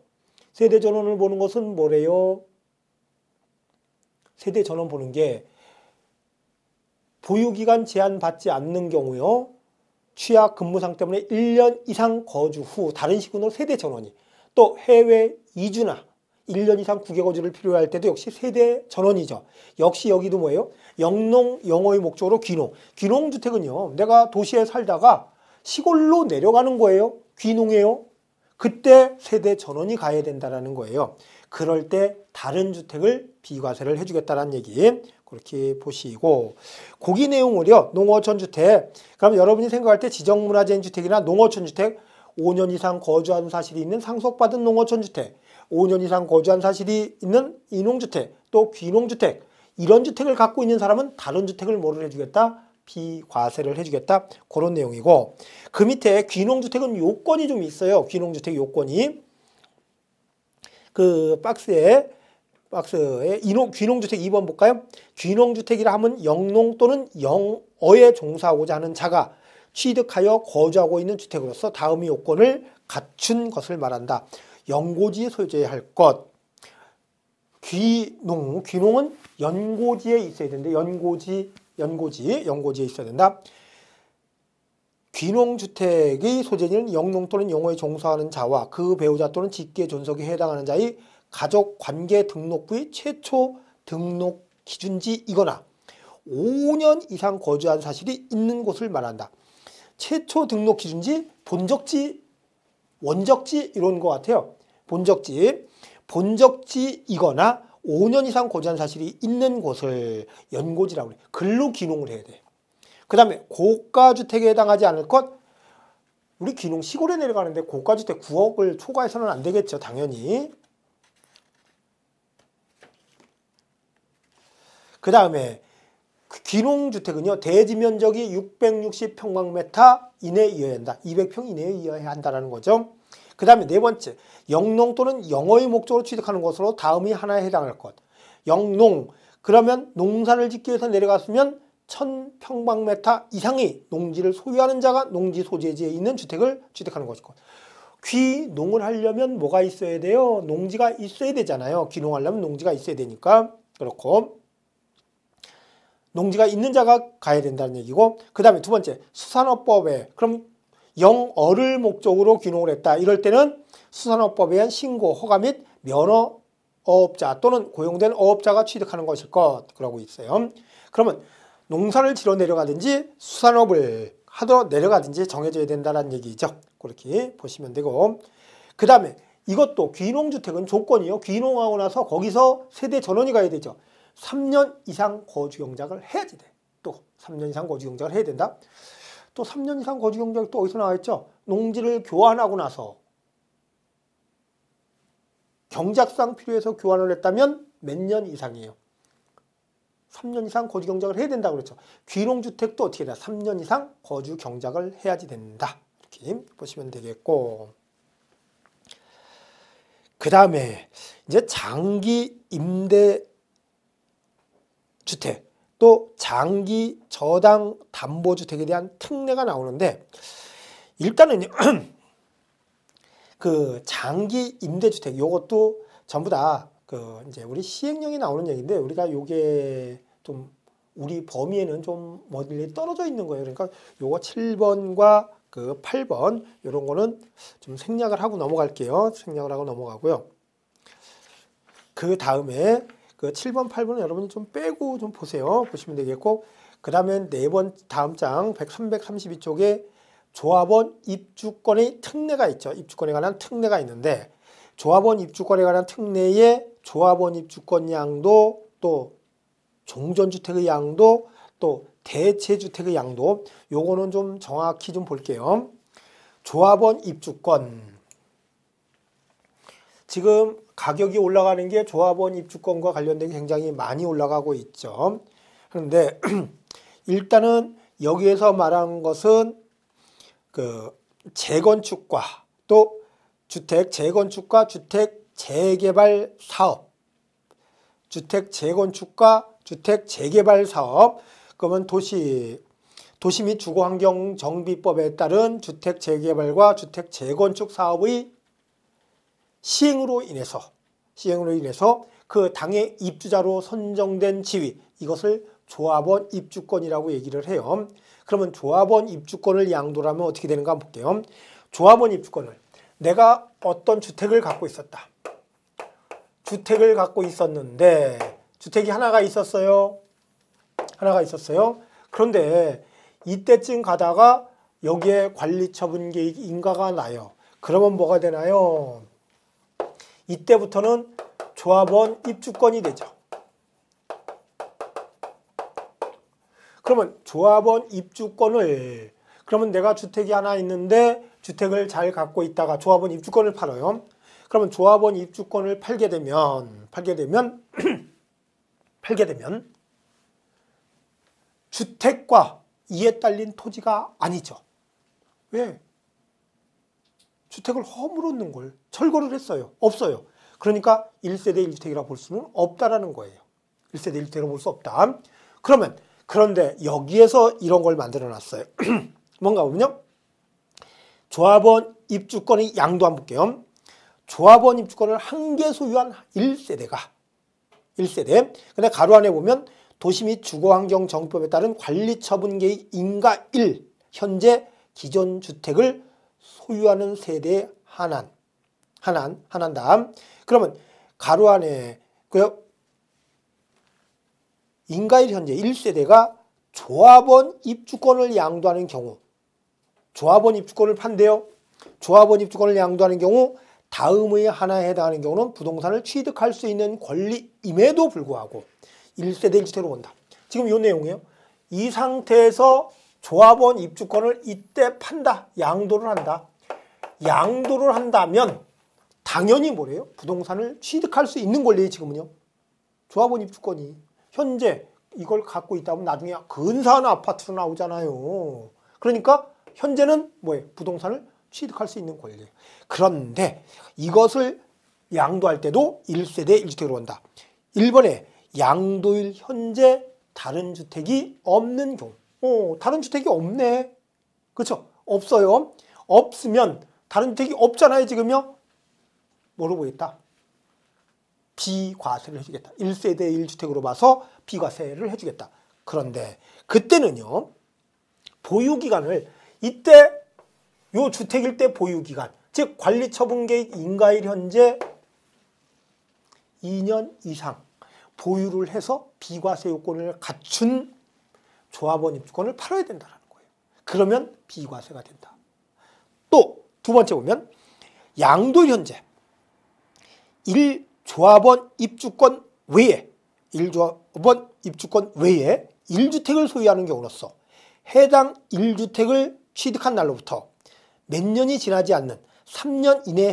세대 전원을 보는 것은 뭐래요? 세대 전원 보는 게 보유기간 제한 받지 않는 경우요. 취약 근무상 때문에 1년 이상 거주 후 다른 시군으로 세대 전원이, 또 해외 이주나 1년 이상 국외 거주를 필요로 할 때도 역시 세대 전원이죠. 역시 여기도 뭐예요? 영농, 영어의 목적으로 귀농. 귀농주택은요, 내가 도시에 살다가 시골로 내려가는 거예요. 귀농해요. 그때 세대 전원이 가야 된다는 거예요. 그럴 때 다른 주택을 비과세를 해주겠다는 얘기, 그렇게 보시고, 거기 내용을요, 농어촌 주택. 그럼 여러분이 생각할 때 지정문화재인 주택이나 농어촌 주택, 5년 이상 거주한 사실이 있는 상속받은 농어촌 주택, 5년 이상 거주한 사실이 있는 인홍주택, 또 귀농주택, 이런 주택을 갖고 있는 사람은 다른 주택을 뭐를 해주겠다? 비과세를 해주겠다. 그런 내용이고, 그 밑에 귀농주택은 요건이 좀 있어요. 귀농주택 요건이. 그 박스에 귀농주택 2번 볼까요? 귀농주택이라 하면 영농 또는 영어에 종사하고자 하는 자가 취득하여 거주하고 있는 주택으로서 다음의 요건을 갖춘 것을 말한다. 연고지에 소재해야 할 것. 귀농은 연고지에 있어야 되는데 연고지에 있어야 된다. 귀농주택의 소재지는 영농 또는 영호에 종사하는 자와 그 배우자 또는 직계 존속에 해당하는 자의 가족관계 등록부의 최초 등록 기준지이거나 5년 이상 거주한 사실이 있는 곳을 말한다. 최초 등록 기준지, 본적지, 원적지 이런 것 같아요. 본적지이거나 5년 이상 거주한 사실이 있는 곳을 연고지라고 해요. 근로 귀농을 해야 돼. 그 다음에 고가주택에 해당하지 않을 것. 우리 귀농 시골에 내려가는데 고가주택 9억을 초과해서는 안 되겠죠. 당연히. 그 다음에 귀농주택은요. 대지 면적이 660평방미터 이내이어야 한다. 200평 이내이어야 한다는 거죠. 그 다음에 네 번째, 영농 또는 영어의 목적으로 취득하는 것으로 다음이 하나에 해당할 것. 영농, 그러면 농사를 짓기 위해서 내려갔으면 1000평방미터 이상의 농지를 소유하는 자가 농지 소재지에 있는 주택을 취득하는 것일 것. 귀농을 하려면 뭐가 있어야 돼요? 농지가 있어야 되잖아요. 귀농하려면 농지가 있어야 되니까. 그렇고 농지가 있는 자가 가야 된다는 얘기고, 그 다음에 두 번째, 수산업법에, 그럼 영어를 목적으로 귀농을 했다. 이럴 때는 수산업법에 의한 신고, 허가 및 면허 어업자 또는 고용된 어업자가 취득하는 것일 것. 그러고 있어요. 그러면 농사를 지러 내려가든지 수산업을 하러 내려가든지 정해져야 된다는 얘기죠. 그렇게 보시면 되고, 그 다음에 이것도 귀농주택은 조건이요. 귀농하고 나서 거기서 세대 전원이 가야 되죠. 3년 이상 거주 경작을 해야지 돼. 또 3년 이상 거주 경작을 해야 된다. 또 3년 이상 거주 경작이 또 어디서 나와 있죠? 농지를 교환하고 나서 경작상 필요해서 교환을 했다면 몇 년 이상이에요? 3년 이상 거주 경작을 해야 된다고 그랬죠. 귀농주택도 어떻게 해야 돼? 3년 이상 거주 경작을 해야지 된다. 이렇게 보시면 되겠고, 그 다음에 이제 장기 임대 주택, 또 장기 저당 담보주택에 대한 특례가 나오는데, 일단은 그 장기 임대주택 요것도 전부 다 그 이제 우리 시행령이 나오는 얘기인데, 우리가 요게 좀 우리 범위에는 좀 멀리 떨어져 있는 거예요. 그러니까 요거 7번과 그 8번 요런 거는 좀 생략을 하고 넘어갈게요. 생략을 하고 넘어가고요. 그 다음에 그 7번, 8번은 여러분이 좀 빼고 좀 보세요. 보시면 되겠고, 그 다음에 다음 장 332쪽에 조합원 입주권의 특례가 있죠. 입주권에 관한 특례가 있는데, 조합원 입주권에 관한 특례에 조합원 입주권 양도, 또 종전주택의 양도, 또 대체주택의 양도, 요거는 좀 정확히 좀 볼게요. 조합원 입주권. 지금 가격이 올라가는 게 조합원 입주권과 관련된 게 굉장히 많이 올라가고 있죠. 그런데 일단은 여기에서 말한 것은 그 재건축과 또 주택 재건축과 주택 재개발 사업, 주택 재건축과 주택 재개발 사업, 그러면 도시 및 주거환경 정비법에 따른 주택 재개발과 주택 재건축 사업의 시행으로 인해서 그 당의 입주자로 선정된 지위, 이것을 조합원 입주권이라고 얘기를 해요. 그러면 조합원 입주권을 양도하면 어떻게 되는가 한번 볼게요. 조합원 입주권을, 내가 어떤 주택을 갖고 있었다. 주택을 갖고 있었는데 주택이 하나가 있었어요. 그런데 이때쯤 가다가 여기에 관리처분 계획 인가가 나요. 그러면 뭐가 되나요? 이때부터는 조합원 입주권이 되죠. 그러면 조합원 입주권을, 그러면 내가 주택이 하나 있는데 주택을 잘 갖고 있다가 조합원 입주권을 팔아요. 그러면 조합원 입주권을 팔게 되면 주택과 이에 딸린 토지가 아니죠. 왜? 주택을 허물었는 걸 철거를 했어요. 없어요. 그러니까 1세대 1주택이라고 볼 수는 없다라는 거예요. 1세대 1주택이라고 볼 수 없다. 그런데 여기에서 이런 걸 만들어 놨어요. 뭔가 보면요. 조합원 입주권의 양도 한번 볼게요. 조합원 입주권을 한 개 소유한 1세대가 1세대. 근데 가로 안에 보면 도시 및 주거환경정비법에 따른 관리처분계획 인가 1 현재 기존 주택을 소유하는 세대에 한한 다음 그러면 가로 안에 그 인가 1 현재 1세대가 조합원 입주권을 양도하는 경우 조합원 입주권을 판대요. 조합원 입주권을 양도하는 경우 다음의 하나에 해당하는 경우는 부동산을 취득할 수 있는 권리임에도 불구하고 1세대 1주택으로 본다. 지금 이 내용이에요. 이 상태에서 조합원 입주권을 이때 판다. 양도를 한다. 양도를 한다면 당연히 뭐래요? 부동산을 취득할 수 있는 권리에 지금은요. 조합원 입주권이 현재 이걸 갖고 있다 보면 나중에 근사한 아파트로 나오잖아요. 그러니까 현재는 뭐예요? 부동산을 취득할 수 있는 권리예요. 그런데 이것을 양도할 때도 1세대 1주택으로 한다. 1번에 양도일 현재 다른 주택이 없는 경우. 다른 주택이 없네. 그렇죠? 없어요. 없으면 다른 주택이 없잖아요. 지금요. 뭐로 보겠다? 비과세를 해주겠다. 1세대 1주택으로 봐서 비과세를 해주겠다. 그런데 그때는요. 보유기간을 이때 요 주택일 때 보유기간 즉 관리처분계획 인가일 현재 2년 이상 보유를 해서 비과세 요건을 갖춘 조합원 입주권을 팔아야 된다는 거예요. 그러면 비과세가 된다. 또 두 번째 보면 양도일 현재 1조합원 입주권 외에 1조합원 입주권 외에 1주택을 소유하는 경우로서 해당 1주택을 취득한 날로부터 몇 년이 지나지 않는 3년 이내에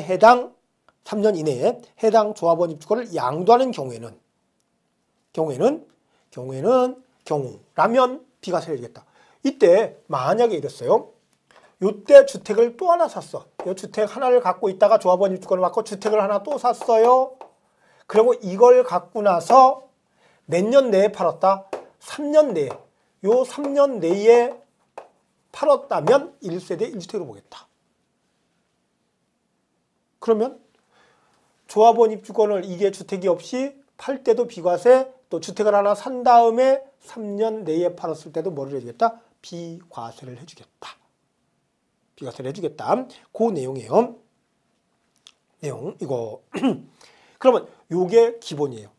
해당 조합원 입주권을 양도하는 경우라면 비과세를 해주겠다. 이때 만약에 이랬어요. 이때 주택을 또 하나 샀어. 이 주택 하나를 갖고 있다가 조합원 입주권을 받고 주택을 하나 또 샀어요. 그리고 이걸 갖고 나서 몇 년 내에 팔았다? 3년 내에. 요 3년 내에 팔았다면 1세대 1주택으로 보겠다. 그러면 조합원 입주권을 이게 주택이 없이 팔 때도 비과세, 또 주택을 하나 산 다음에 3년 내에 팔았을 때도 뭐를 해주겠다? 비과세를 해주겠다. 비과세를 해주겠다. 그 내용이에요. 내용 이거. 그러면 요게 기본이에요.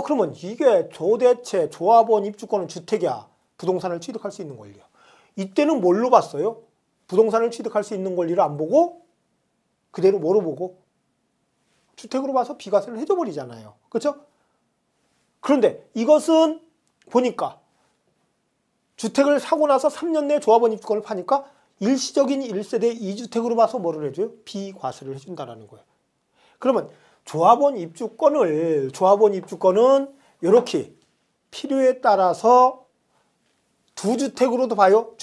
그러면 이게 도대체 조합원 입주권은 주택이야. 부동산을 취득할 수 있는 권리야. 이때는 뭘로 봤어요? 부동산을 취득할 수 있는 권리를 안 보고 그대로 뭐로 보고? 주택으로 봐서 비과세를 해줘 버리잖아요. 그렇죠? 그런데 이것은 보니까 주택을 사고 나서 3년 내에 조합원 입주권을 파니까 일시적인 1세대 2주택으로 봐서 뭐를 해줘요? 비과세를 해준다는 거예요. 그러면 조합원 입주권은 이렇게 필요에 따라서 두 주택으로도 봐요.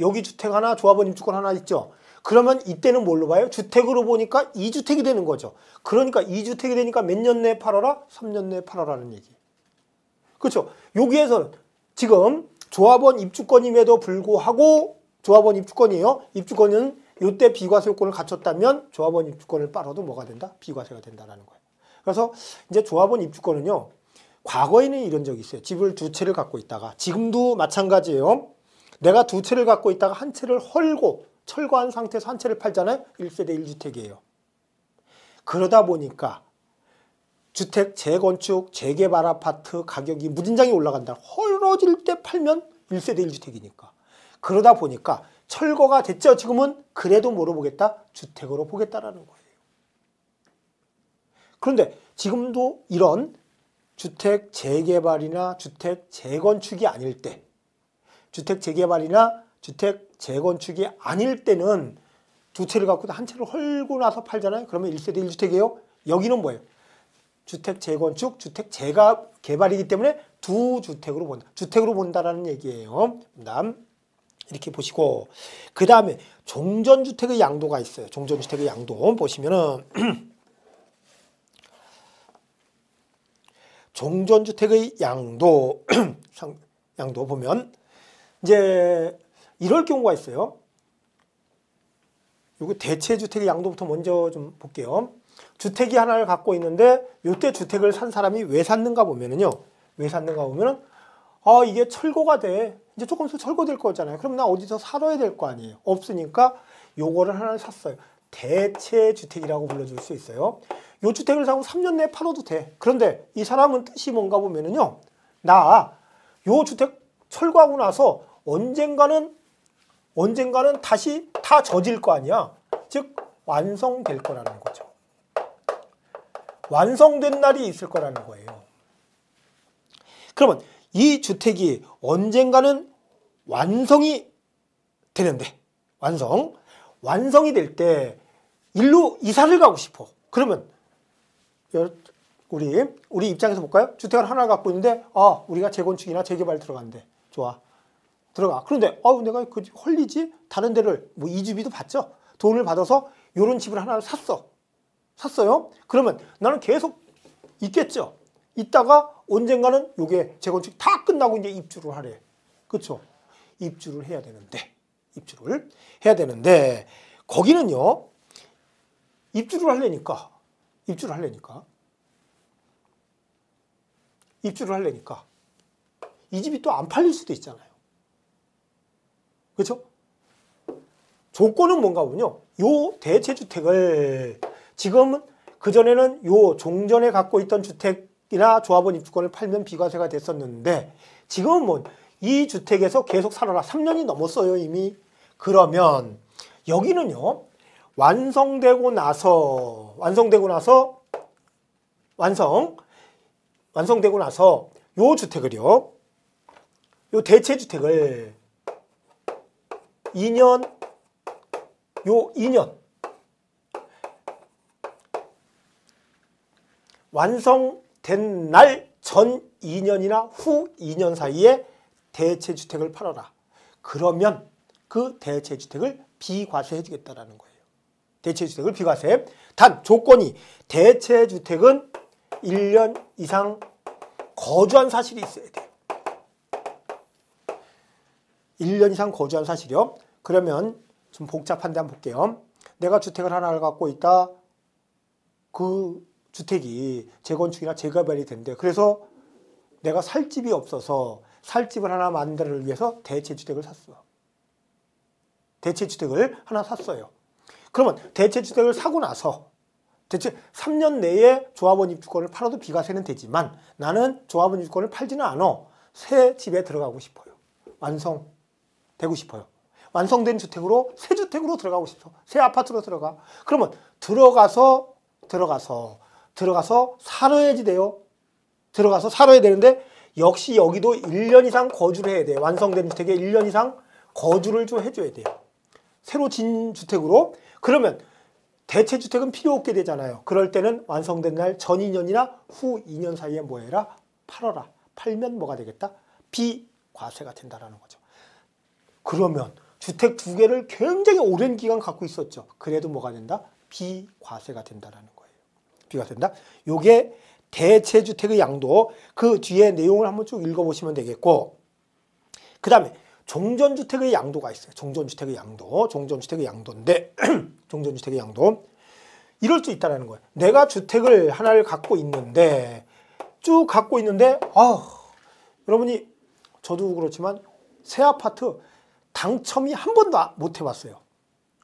여기 주택 하나, 조합원 입주권 하나 있죠. 그러면 이때는 뭘로 봐요? 주택으로 보니까 2주택이 되는 거죠. 그러니까 2주택이 되니까 몇 년 내에 팔아라? 3년 내에 팔아라는 얘기. 그렇죠? 여기에서는 지금 조합원 입주권임에도 불구하고 조합원 입주권이에요. 입주권은 이때 비과세 요건을 갖췄다면 조합원 입주권을 빨아도 뭐가 된다? 비과세가 된다는 거예요. 그래서 이제 조합원 입주권은요. 과거에는 이런 적이 있어요. 집을 두 채를 갖고 있다가 지금도 마찬가지예요. 내가 두 채를 갖고 있다가 한 채를 헐고 철거한 상태에서 한 채를 팔잖아요. 1세대 1주택이에요. 그러다 보니까 주택 재건축, 재개발 아파트 가격이 무진장이 올라간다. 헐어질 때 팔면 1세대 1주택이니까. 그러다 보니까 철거가 됐죠. 지금은 그래도 뭐로 보겠다? 주택으로 보겠다라는 거예요. 그런데 지금도 이런 주택 재개발이나 주택 재건축이 아닐 때 주택 재개발이나 주택 재건축이 아닐 때는 두 채를 갖고 한 채를 헐고 나서 팔잖아요. 그러면 1세대 1주택이에요. 여기는 뭐예요? 주택 재건축, 주택 재개발이기 때문에 두 주택으로 본다. 주택으로 본다라는 얘기예요. 그다음 이렇게 보시고 그 다음에 종전주택의 양도가 있어요. 종전주택의 양도 보시면은 종전주택의 양도 보면 이제 이럴 경우가 있어요. 요거 대체주택의 양도부터 먼저 좀 볼게요. 주택이 하나를 갖고 있는데 요때 주택을 산 사람이 왜 샀는가 보면은요. 왜 샀는가 보면은 이게 철거가 돼. 이제 조금 있으면 철거될 거잖아요. 그럼 나 어디서 살아야 될 거 아니에요. 없으니까 요거를 하나를 샀어요. 대체주택이라고 불러줄 수 있어요. 요 주택을 사고 3년 내에 팔아도 돼. 그런데 이 사람은 뜻이 뭔가 보면은요. 나 요 주택 철거하고 나서 언젠가는 다시 다 젖을 거 아니야. 즉 완성될 거라는 거죠. 완성된 날이 있을 거라는 거예요. 그러면 이 주택이 언젠가는 완성이 되는데 완성이 될 때 일로 이사를 가고 싶어. 그러면 우리 입장에서 볼까요? 주택을 하나 갖고 있는데 우리가 재건축이나 재개발 들어간대. 좋아. 들어가. 그런데 내가 그 헐리지? 다른 데를 뭐 이주비도 받죠. 돈을 받아서 요런 집을 하나를 샀어요. 그러면 나는 계속 있겠죠. 있다가 언젠가는 요게 재건축 다 끝나고 이제 입주를 하래. 그렇죠? 입주를 해야 되는데 거기는요. 입주를 하려니까 이 집이 또 안 팔릴 수도 있잖아요. 그렇죠? 조건은 뭔가 보면요. 요 대체주택을 지금은 그전에는 요 종전에 갖고 있던 주택이나 조합원 입주권을 팔면 비과세가 됐었는데 지금은 뭐 이 주택에서 계속 살아라. 3년이 넘었어요, 이미. 그러면 여기는요. 완성되고 나서 요 주택을요. 요 대체주택을 2년 완성된 날 전 2년이나 후 2년 사이에 대체주택을 팔아라. 그러면 그 대체주택을 비과세해 주겠다라는 거예요. 대체주택을 비과세. 단 조건이 대체주택은 1년 이상 거주한 사실이 있어야 돼요. 1년 이상 거주한 사실이요. 그러면 좀 복잡한데 한번 볼게요. 내가 주택을 하나를 갖고 있다. 그 주택이 재건축이나 재개발이 된대. 그래서 내가 살 집이 없어서 살 집을 하나 만들기 위해서 대체주택을 샀어. 대체주택을 하나 샀어요. 그러면 대체주택을 사고 나서 대체 3년 내에 조합원 입주권을 팔아도 비과세는 되지만 나는 조합원 입주권을 팔지는 않아. 새 집에 들어가고 싶어요. 완성되고 싶어요. 완성된 주택으로 새 주택으로 들어가고 싶어. 새 아파트로 들어가. 그러면 들어가서 살아야지 돼요. 들어가서 살아야 되는데 역시 여기도 1년 이상 거주를 해야 돼요. 완성된 주택에 1년 이상 거주를 좀 해줘야 돼요. 새로 진 주택으로. 그러면 대체주택은 필요 없게 되잖아요. 그럴 때는 완성된 날 전 2년이나 후 2년 사이에 뭐 해라? 팔아라. 팔면 뭐가 되겠다? 비과세가 된다라는 거죠. 그러면 주택 2개를 굉장히 오랜 기간 갖고 있었죠. 그래도 뭐가 된다? 비과세가 된다라는 거예요. 비과세된다. 요게 대체주택의 양도. 그 뒤에 내용을 한번 쭉 읽어보시면 되겠고, 그 다음에 종전주택의 양도가 있어요. 종전주택의 양도인데 종전주택의 양도. 이럴 수 있다는 거예요. 내가 주택을 하나를 갖고 있는데 여러분이 저도 그렇지만 새 아파트 당첨이 한 번도 못 해봤어요.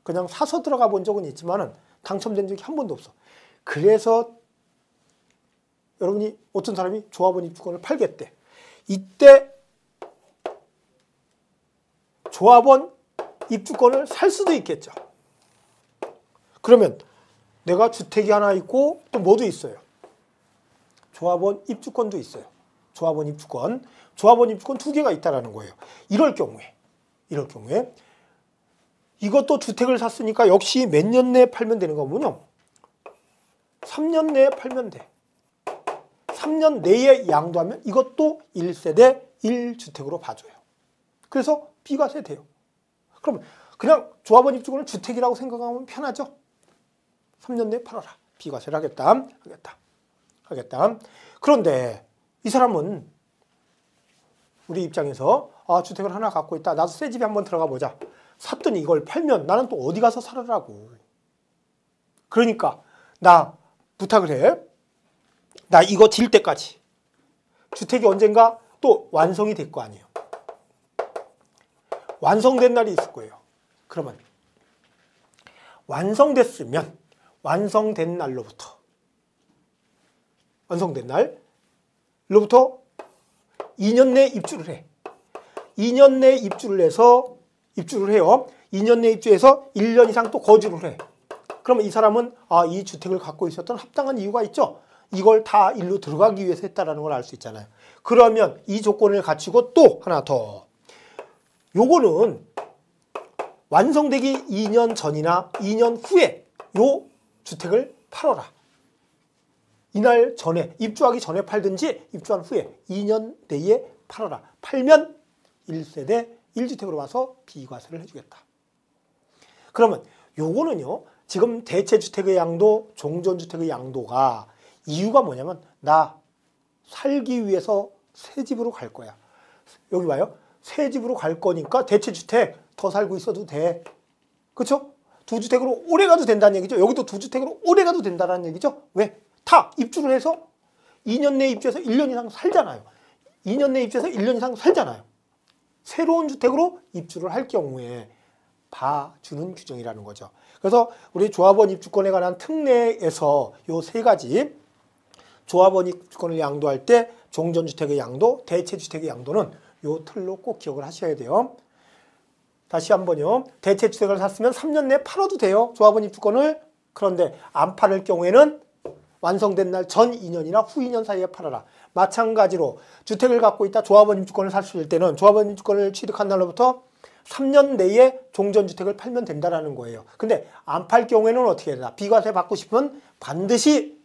그냥 사서 들어가 본 적은 있지만 당첨된 적이 한 번도 없어. 그래서 여러분이 어떤 사람이 조합원 입주권을 팔겠대. 이때 조합원 입주권을 살 수도 있겠죠. 그러면 내가 주택이 하나 있고 또 뭐도 있어요. 조합원 입주권도 있어요. 조합원 입주권 2개가 있다라는 거예요. 이럴 경우에 이것도 주택을 샀으니까 역시 몇 년 내에 팔면 되는 거군요. 3년 내에 팔면 돼. 3년 내에 양도하면 이것도 1세대 1주택으로 봐줘요. 그래서 비과세 돼요. 그럼 그냥 조합원 입주권을 주택이라고 생각하면 편하죠. 3년 내에 팔아라. 비과세를 하겠다. 그런데 이 사람은 우리 입장에서 주택을 하나 갖고 있다. 나도 새 집에 한번 들어가 보자. 샀더니 이걸 팔면 나는 또 어디 가서 살으라고. 그러니까 나 부탁을 해. 나 이거 질 때까지. 주택이 언젠가 또 완성이 될 거 아니에요. 완성된 날이 있을 거예요. 그러면 완성됐으면 완성된 날로부터 2년 내에 입주를 해. 2년 내에 입주를 해요. 2년 내에 입주해서 1년 이상 또 거주를 해. 그러면 이 사람은 이 주택을 갖고 있었던 합당한 이유가 있죠. 이걸 다 일로 들어가기 위해서 했다라는 걸 알 수 있잖아요. 그러면 이 조건을 갖추고 또 하나 더. 요거는 완성되기 2년 전이나 2년 후에 요 주택을 팔아라. 이날 전에, 입주하기 전에 팔든지 입주한 후에 2년 내에 팔아라. 팔면 1세대 1주택으로 와서 비과세를 해주겠다. 그러면 요거는요, 지금 대체주택의 양도, 종전주택의 양도가 이유가 뭐냐면 나 살기 위해서 새 집으로 갈 거야. 여기 봐요. 새 집으로 갈 거니까 대체주택 더 살고 있어도 돼. 그렇죠? 2주택으로 오래 가도 된다는 얘기죠. 여기도 2주택으로 오래 가도 된다는 얘기죠. 왜? 다 입주를 해서 2년 내에 입주해서 1년 이상 살잖아요. 2년 내에 입주해서 1년 이상 살잖아요. 새로운 주택으로 입주를 할 경우에 봐주는 규정이라는 거죠. 그래서 우리 조합원 입주권에 관한 특례에서 요 세 가지 조합원 입주권을 양도할 때 종전주택의 양도, 대체주택의 양도는 요 틀로 꼭 기억을 하셔야 돼요. 다시 한번요. 대체주택을 샀으면 3년 내에 팔아도 돼요. 조합원 입주권을. 그런데 안 팔을 경우에는 완성된 날 전 2년이나 후 2년 사이에 팔아라. 마찬가지로 주택을 갖고 있다 조합원 입주권을 샀을 때는 조합원 입주권을 취득한 날로부터 3년 내에 종전주택을 팔면 된다라는 거예요. 근데 안 팔 경우에는 어떻게 해야 되나? 비과세 받고 싶으면 반드시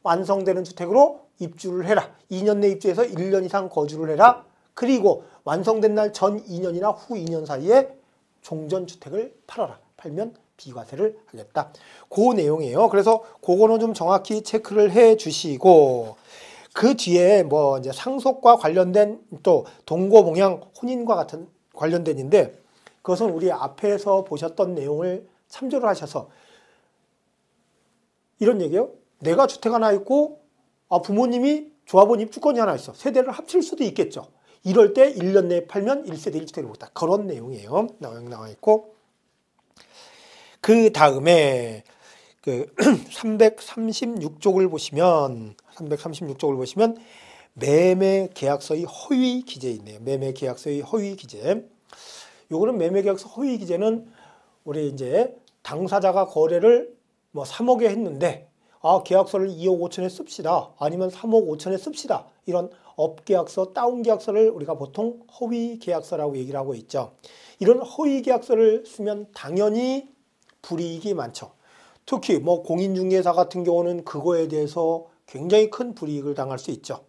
완성되는 주택으로 입주를 해라. 2년 내 입주해서 1년 이상 거주를 해라. 그리고 완성된 날 전 2년이나 후 2년 사이에 종전주택을 팔아라. 팔면 비과세를 하겠다. 그 내용이에요. 그래서 그거는 좀 정확히 체크를 해 주시고, 그 뒤에 뭐 이제 상속과 관련된 또 동거봉양 혼인과 같은 관련된인데, 그것은 우리 앞에서 보셨던 내용을 참조를 하셔서 이런 얘기예요. 내가 주택 하나 있고 부모님이 조합원 입주권이 하나 있어. 세대를 합칠 수도 있겠죠. 이럴 때 1년 내에 팔면 1세대 1주택을 먹다. 그런 내용이에요. 나와 있고. 그 다음에 그 336쪽을 보시면 매매 계약서의 허위 기재 있네요. 매매 계약서의 허위 기재. 요거는 매매 계약서 허위 기재는 우리 이제 당사자가 거래를 뭐 3억에 했는데 계약서를 2억 5천에 씁시다. 아니면 3억 5천에 씁시다. 이런 업계약서, 다운계약서를 우리가 보통 허위계약서라고 얘기를 하고 있죠. 이런 허위계약서를 쓰면 당연히 불이익이 많죠. 특히 뭐 공인중개사 같은 경우는 그거에 대해서 굉장히 큰 불이익을 당할 수 있죠.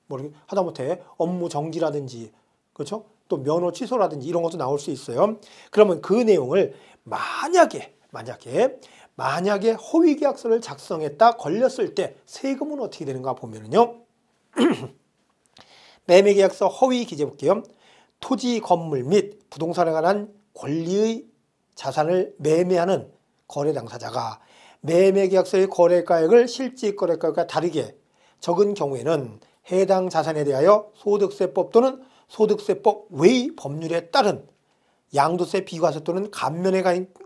뭐 하다못해 업무 정지라든지, 그렇죠? 또 면허 취소라든지 이런 것도 나올 수 있어요. 그러면 그 내용을 만약에 허위계약서를 작성했다 걸렸을 때 세금은 어떻게 되는가 보면은요. 매매계약서 허위 기재 볼게요. 토지, 건물 및 부동산에 관한 권리의 자산을 매매하는 거래 당사자가 매매계약서의 거래가액을 실질 거래가액과 다르게 적은 경우에는 해당 자산에 대하여 소득세법 또는 소득세법 외의 법률에 따른 양도세, 비과세 또는 감면에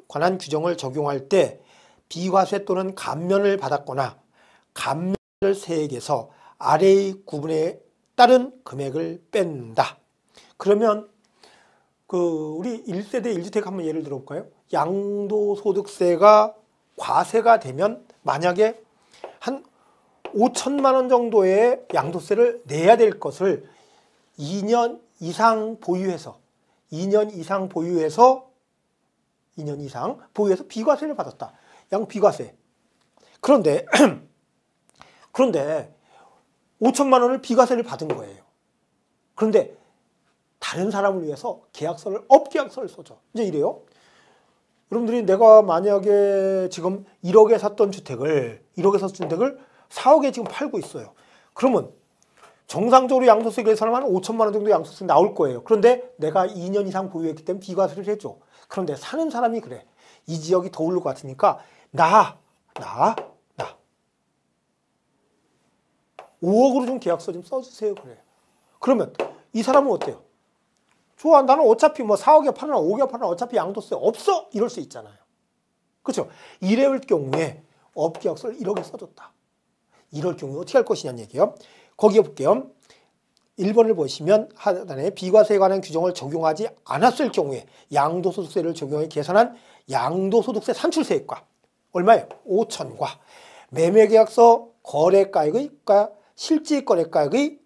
관한 규정을 적용할 때 비과세 또는 감면을 받았거나 감면을 세액에서 아래의 구분에 따른 금액을 뺀다. 그러면 우리 1세대 1주택 한번 예를 들어볼까요? 양도소득세가 과세가 되면 만약에 한 5천만 원 정도의 양도세를 내야 될 것을 2년 이상 보유해서 비과세를 받았다. 양비과세. 그런데 5천만 원을 비과세를 받은 거예요. 그런데 다른 사람을 위해서 업계약서를 써줘. 이제 이래요. 여러분들이 내가 만약에 지금 1억에 샀던 주택을 4억에 지금 팔고 있어요. 그러면 정상적으로 양도세 계산하면 5천만 원 정도 양도세 나올 거예요. 그런데 내가 2년 이상 보유했기 때문에 비과세를 해줘. 그런데 사는 사람이 그래. 이 지역이 더 오를 것 같으니까 나 5억으로 좀 계약서 좀 써주세요. 그래요. 그러면 이 사람은 어때요? 좋아, 나는 어차피 뭐 4억에 팔으나 5억에 팔으나 어차피 양도세 없어. 이럴 수 있잖아요. 그렇죠? 이럴 경우에 업계약서를 1억에 써줬다. 이럴 경우에 어떻게 할 것이냐는 얘기예요. 거기에 볼게요. 1번을 보시면 하단에 비과세에 관한 규정을 적용하지 않았을 경우에 양도소득세를 적용해 계산한 양도소득세 산출세액과 얼마예요? 5천과 매매계약서 거래가액과 실질거래가액의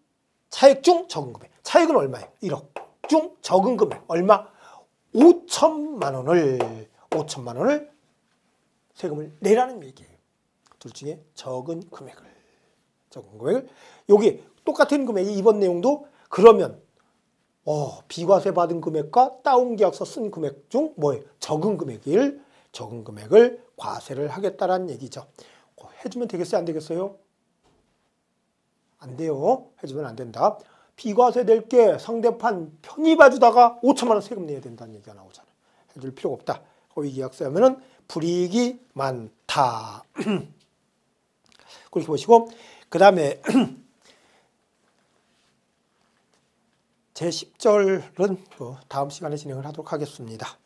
차액 중 적은 금액. 차액은 얼마예요? 1억. 중 적은 금액. 얼마? 5천만 원을 세금을 내라는 얘기예요. 둘 중에 적은 금액을. 여기 똑같은 금액이 이번 내용도 그러면 비과세 받은 금액과 다운계약서 쓴 금액 중 뭐예요? 적은 금액을 과세를 하겠다라는 얘기죠. 해주면 되겠어요? 안 되겠어요? 안 돼요. 해주면 안 된다. 비과세 낼 게 상대판 편히 봐주다가 5천만 원 세금 내야 된다는 얘기가 나오잖아요. 해줄 필요가 없다. 허위계약서 하면은 불이익이 많다. 그렇게 보시고 그 다음에 제10절은 다음 시간에 진행을 하도록 하겠습니다.